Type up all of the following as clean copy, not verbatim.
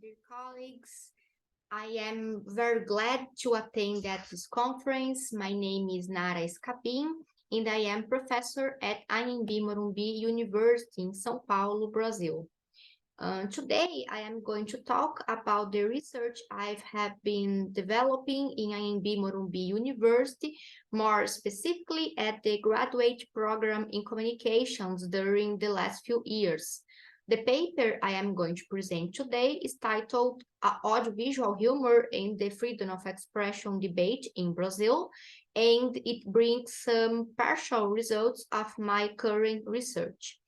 dear colleagues. I am very glad to attend at this conference. My name is Nara Scabin, and I am professor at Anhembi Morumbi University in São Paulo, Brazil. Today, I am going to talk about the research I have been developing in Anhembi Morumbi University, more specifically at the graduate program in communications during the last few years. The paper I am going to present today is titled Audiovisual Humor and the Freedom of Expression Debate in Brazil, and it brings some partial results of my current research.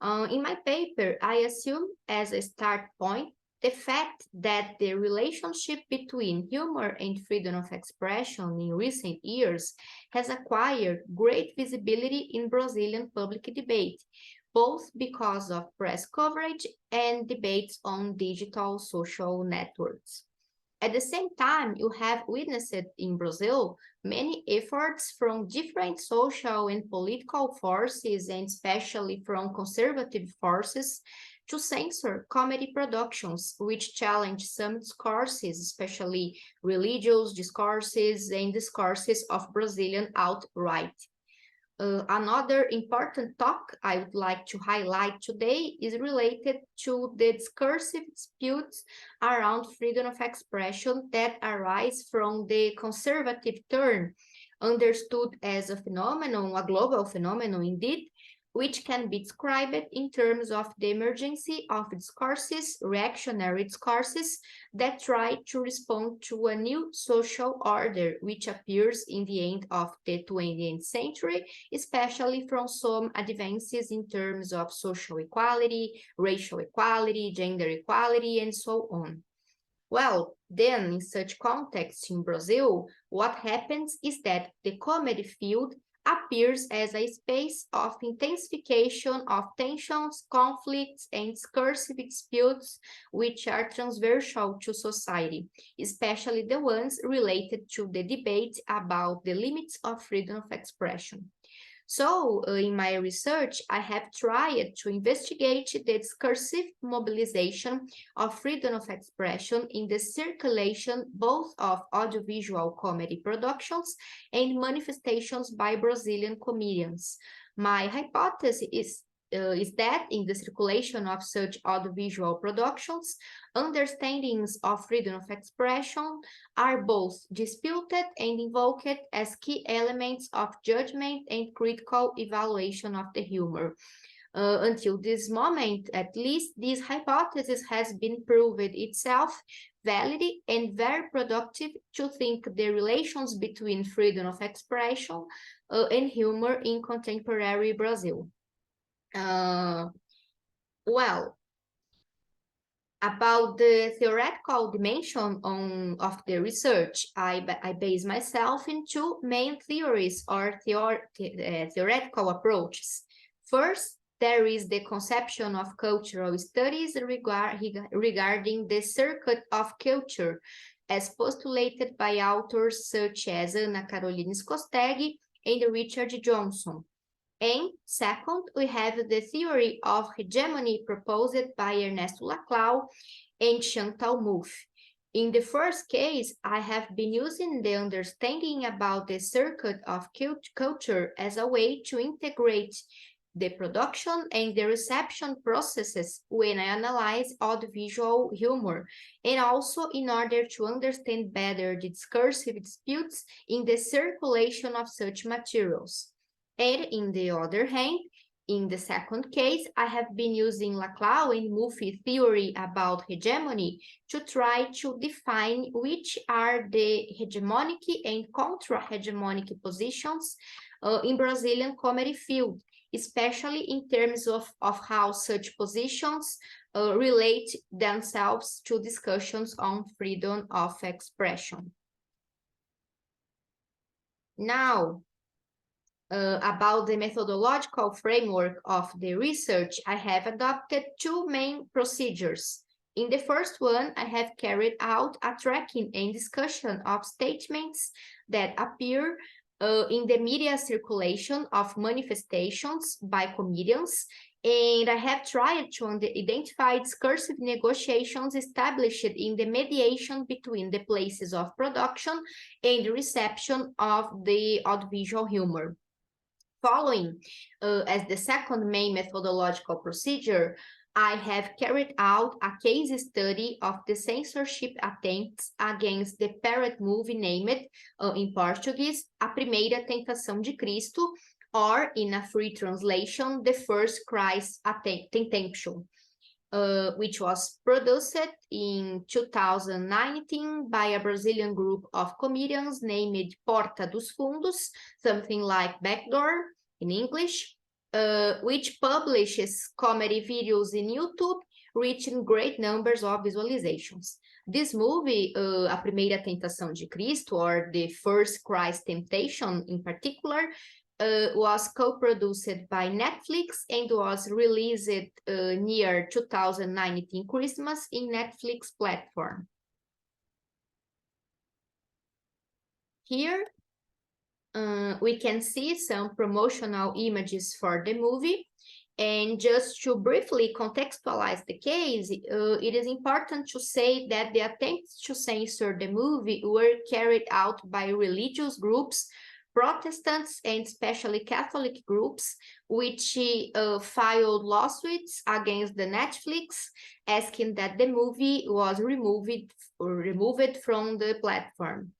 In my paper, I assume as a start point the fact that the relationship between humor and freedom of expression in recent years has acquired great visibility in Brazilian public debate, both because of press coverage and debates on digital social networks. At the same time, you have witnessed in Brazil many efforts from different social and political forces, and especially from conservative forces, to censor comedy productions, which challenge some discourses, especially religious discourses and discourses of Brazilian alt-right. Another important talk I would like to highlight today is related to the discursive disputes around freedom of expression that arise from the conservative turn, understood as a phenomenon, a global phenomenon indeed, which can be described in terms of the emergence of discourses, reactionary discourses, that try to respond to a new social order, which appears in the end of the 20th century, especially from some advances in terms of social equality, racial equality, gender equality, and so on. Well, then, in such context in Brazil, what happens is that the comedy field appears as a space of intensification of tensions, conflicts, and discursive disputes which are transversal to society, especially the ones related to the debate about the limits of freedom of expression. So, in my research, I have tried to investigate the discursive mobilization of freedom of expression in the circulation both of audiovisual comedy productions and manifestations by Brazilian comedians. My hypothesis is that in the circulation of such audiovisual productions, understandings of freedom of expression are both disputed and invoked as key elements of judgment and critical evaluation of the humor. Until this moment, at least, this hypothesis has been proved itself valid and very productive to think the relations between freedom of expression and humor in contemporary Brazil. Well, about the theoretical dimension of the research, I base myself in two main theories or theoretical approaches. First, there is the conception of cultural studies regarding the circuit of culture, as postulated by authors such as Ana Carolina Skosteg and Richard Johnson. And second, we have the theory of hegemony proposed by Ernesto Laclau and Chantal Mouffe. In the first case, I have been using the understanding about the circuit of culture as a way to integrate the production and the reception processes when I analyze audiovisual humor, and also in order to understand better the discursive disputes in the circulation of such materials. And in the other hand, in the second case, I have been using Laclau and Mouffe theory about hegemony to try to define which are the hegemonic and contra-hegemonic positions in Brazilian comedy field, especially in terms of how such positions relate themselves to discussions on freedom of expression. Now, about the methodological framework of the research, I have adopted two main procedures. In the first one, I have carried out a tracking and discussion of statements that appear in the media circulation of manifestations by comedians And I have tried to identify discursive negotiations established in the mediation between the places of production and reception of the audiovisual humor. Following as the second main methodological procedure, I have carried out a case study of the censorship attempts against the parent movie named, in Portuguese, A Primeira Tentação de Cristo, or in a free translation, The First Christ Temptation, which was produced in 2019 by a Brazilian group of comedians named Porta dos Fundos, something like Backdoor in English, which publishes comedy videos in YouTube, reaching great numbers of visualizations. This movie, A Primeira Tentação de Cristo, or The First Christ Temptation in particular, was co-produced by Netflix and was released near 2019 Christmas in Netflix platform. Here, we can see some promotional images for the movie. And just to briefly contextualize the case, it is important to say that the attempts to censor the movie were carried out by religious groups, Protestants, and especially Catholic groups, which filed lawsuits against the Netflix, asking that the movie was removed from the platform.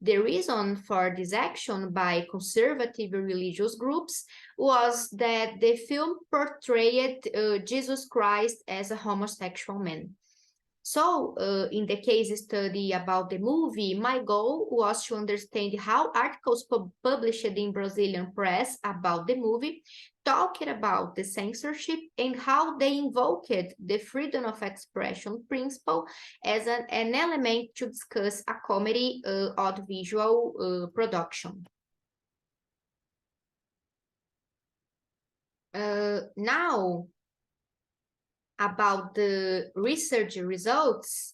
The reason for this action by conservative religious groups was that the film portrayed Jesus Christ as a homosexual man. So, in the case study about the movie, my goal was to understand how articles published in Brazilian press about the movie talked about the censorship and how they invoked the freedom of expression principle as an element to discuss a comedy audiovisual production. Now, about the research results,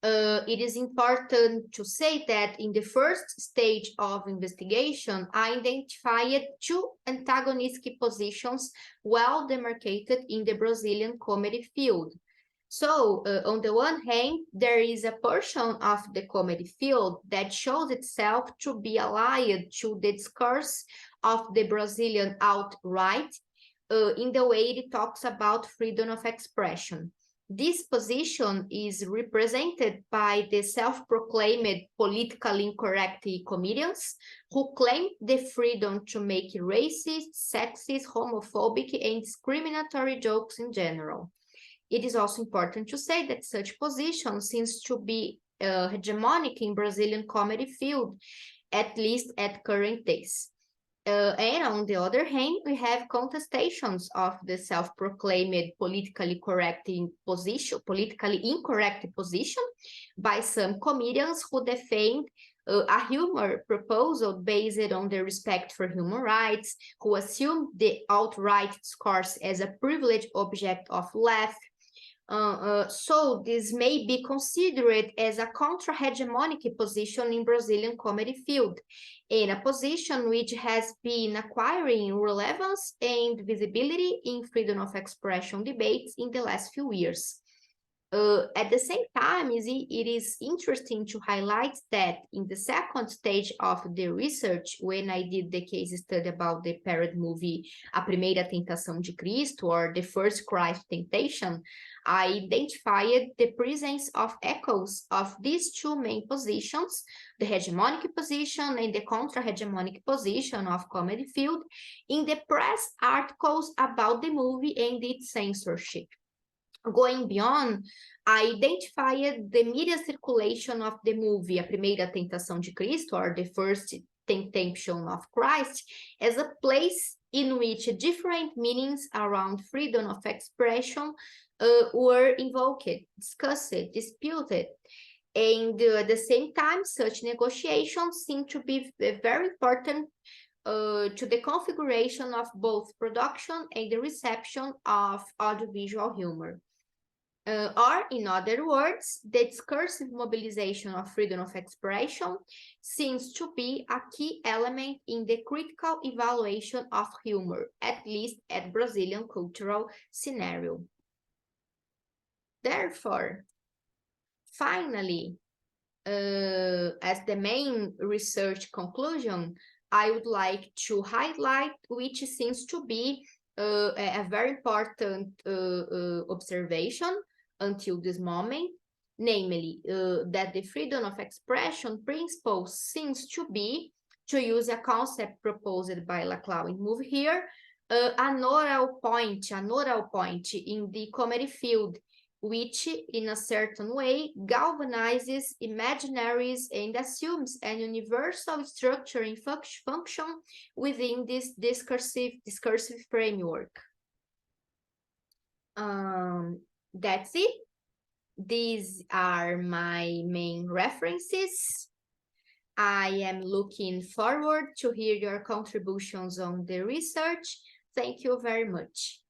it is important to say that in the first stage of investigation, I identified two antagonistic positions well demarcated in the Brazilian comedy field. So, on the one hand, there is a portion of the comedy field that shows itself to be allied to the discourse of the Brazilian alt-right, in the way it talks about freedom of expression. This position is represented by the self-proclaimed politically incorrect comedians who claim the freedom to make racist, sexist, homophobic, and discriminatory jokes in general. It is also important to say that such position seems to be hegemonic in Brazilian comedy field, at least at current days. And on the other hand, we have contestations of the self-proclaimed politically incorrect position by some comedians who defend a humor proposal based on the respect for human rights, who assume the alt-right discourse as a privileged object of laugh. So this may be considered as a contra-hegemonic position in Brazilian comedy field, in a position which has been acquiring relevance and visibility in freedom of expression debates in the last few years. At the same time, it is interesting to highlight that in the second stage of the research, when I did the case study about the parent movie A Primeira Tentação de Cristo, or The First Christ Temptation, I identified the presence of echoes of these two main positions, the hegemonic position and the contra-hegemonic position of comedy field, in the press articles about the movie and its censorship. Going beyond, I identified the media circulation of the movie A Primeira Tentação de Cristo, or The First Temptation of Christ, as a place in which different meanings around freedom of expression were invoked, discussed, disputed. And at the same time, such negotiations seem to be very important to the configuration of both production and the reception of audiovisual humor. Or, in other words, the discursive mobilization of freedom of expression seems to be a key element in the critical evaluation of humor, at least at Brazilian cultural scenario. Therefore, finally, as the main research conclusion, I would like to highlight which seems to be a very important observation until this moment, namely that the freedom of expression principle seems to be, to use a concept proposed by Laclau in Move Here, a nodal point in the comedy field, which in a certain way galvanizes imaginaries and assumes an universal structure and function within this discursive framework. That's it. These are my main references. I am looking forward to hear your contributions on the research. Thank you very much.